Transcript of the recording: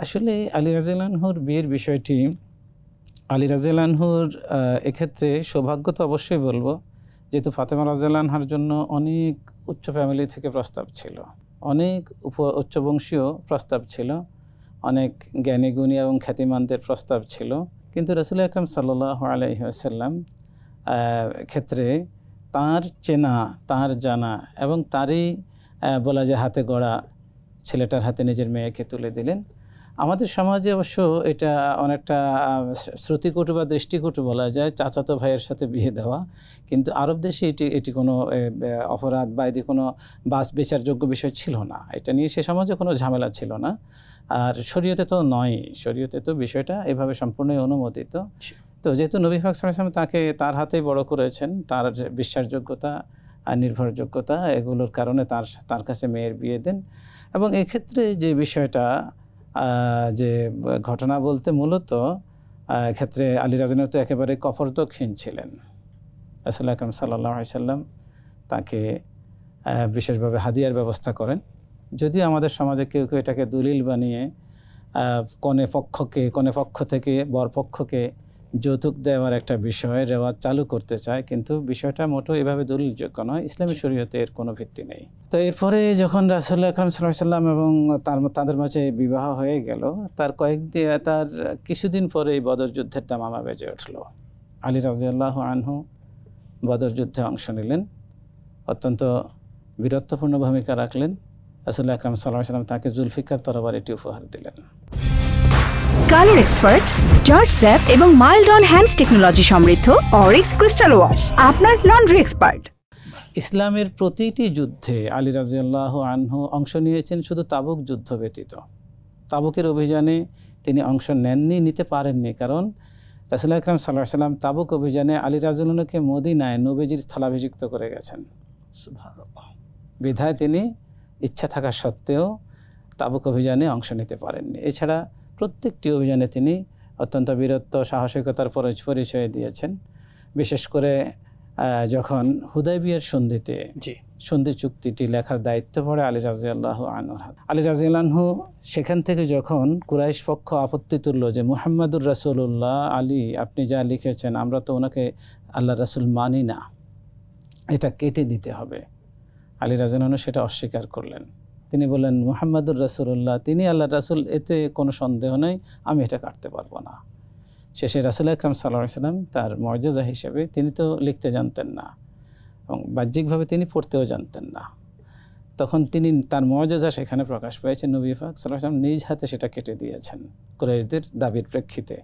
আসলে আলী রাদিয়াল্লাহু আনহুর বিয়ের বিষয়টি, আলী রাদিয়াল্লাহু আনহুর এক্ষেত্রে সৌভাগ্য তো অবশ্যই বলবো, যেহেতু ফাতেমা রাদিয়াল্লাহু আনহার জন্য অনেক উচ্চ ফ্যামিলি থেকে প্রস্তাব ছিল, অনেক উচ্চবংশীয় প্রস্তাব ছিল, অনেক জ্ঞানী গুণী এবং খ্যাতিমানদের প্রস্তাব ছিল, কিন্তু রাসূল আকরাম সাল্লাল্লাহু আলাইহি ওয়াসাল্লাম ক্ষেত্রে তার চেনা, তার জানা এবং তারই বলা যায় হাতে গড়া ছেলেটার হাতে নিজের মেয়েকে তুলে দিলেন। আমাদের সমাজে অবশ্য এটা অনেকটা শ্রুতিকটু বা দৃষ্টিকটু বলা যায়, চাচাতো ভাইয়ের সাথে বিয়ে দেওয়া, কিন্তু আরব দেশে এটি কোনো অপরাধ বা এটি কোনো বাস বিচারযোগ্য বিষয় ছিল না। এটা নিয়ে সে সমাজে কোনো ঝামেলা ছিল না। আর শরীয়তে তো নয়, শরীয়তে তো বিষয়টা এভাবে সম্পূর্ণই অনুমোদিত। তো যেহেতু নবী পাক সাল্লাল্লাহু আলাইহি ওয়াসাল্লাম তাকে তার হাতেই বড় করেছেন, তার বিশ্বাসযোগ্যতা আর নির্ভরযোগ্যতা এগুলোর কারণে তার কাছে মেয়ের বিয়ে দেন। এবং এক্ষেত্রে যে বিষয়টা যে ঘটনা বলতে মূলত ক্ষেত্রে আলী রাদিয়াল্লাহু আনহু তো একেবারে কপর্দকহীন ছিলেন। রাসূল আকরাম সাল্লাল্লাহু আলাইহি ওয়াসাল্লাম তাকে বিশেষভাবে হাদিয়ার ব্যবস্থা করেন। যদিও আমাদের সমাজে কেউ কেউ এটাকে দলিল বানিয়ে কনে পক্ষ থেকে বরপক্ষকে যৌতুক দেওয়ার একটা বিষয় রেওয়াজ চালু করতে চায়, কিন্তু বিষয়টা মোটেও এভাবে দলিলযোগ্য নয়। ইসলামী শরীয়তে এর কোনো ভিত্তি নেই। তো এরপরে যখন রাসূল আকরাম সাল্লাল্লাহু আলাইহি ওয়াসাল্লাম এবং তাদের মাঝে বিবাহ হয়ে গেল, তার কিছুদিন পরেই বদর যুদ্ধের দামামা বেজে উঠল। আলী রাদিয়াল্লাহু আনহু বদর যুদ্ধে অংশ নিলেন, অত্যন্ত বীরত্বপূর্ণ ভূমিকা রাখলেন। রাসূল আকরাম সাল্লাল্লাহু আলাইহি ওয়াসাল্লাম তাকে জুলফিকার তরবারিটি উপহার দিলেন। কালার এক্সপার্ট, জর্জ স্যাপ এবং মাইল্ড অন হ্যান্ডস টেকনোলজি সমৃদ্ধ অরিক্স ক্রিস্টাল ওয়াশ আপনার লন্ড্রি এক্সপার্ট। ইসলামের প্রতিটি যুদ্ধে আলী রাদিয়াল্লাহু আনহু অংশ নিয়েছেন, শুধু তাবুক যুদ্ধ ব্যতীত। তাবুকের অভিযানে তিনি অংশ নিতে পারেননি, কারণ রাসূল আকরাম সাল্লাল্লাহু আলাইহি ওয়াসাল্লাম তাবুক অভিযানে আলী রাদিয়াল্লাহু আনহুকে মদিনায় নবীজির স্থলাভিষিক্ত করে গেছেন। সুবহানাল্লাহ। বিধায় তিনি ইচ্ছা থাকা সত্ত্বেও তাবুক অভিযানে অংশ নিতে পারেননি। এছাড়া প্রত্যেকটি অভিযানে তিনি অত্যন্ত বীরত্ব সাহসিকতার পরিচয় দিয়েছেন। বিশেষ করে যখন হুদায়বিয়ার সন্ধি চুক্তিটি লেখার দায়িত্ব পড়ে আলী রাদিয়াল্লাহু আনহু। আলী রাদিয়াল্লাহু আনহু সেখান থেকে যখন কুরাইশ পক্ষ আপত্তি তুলল যে মুহাম্মাদুর রাসূলুল্লাহ, আলী আপনি যা লিখেছেন আমরা তো ওনাকে আল্লাহর রাসূল মানি না, এটা কেটে দিতে হবে, আলী রাদিয়াল্লাহু আনহু সেটা অস্বীকার করলেন। তিনি বললেন মুহাম্মাদুর রাসূলুল্লাহ, তিনি আল্লাহর রাসূল, এতে কোনো সন্দেহ নেই, আমি এটা কাটতে পারবো না। শেষে রাসূল আকরাম সাল্লাল্লাহু আলাইহি ওয়াসাল্লাম তার মুআজিজা হিসেবে, তিনি তো লিখতে জানতেন না এবং বাহ্যিকভাবে তিনি পড়তেও জানতেন না, তখন তিনি তার মুআজিজা সেখানে প্রকাশ পেয়েছে। নবী পাক সাল্লাল্লাহু আলাইহি ওয়াসাল্লাম নিজ হাতে সেটা কেটে দিয়েছেন কুরাইশদের দাবির প্রেক্ষিতে।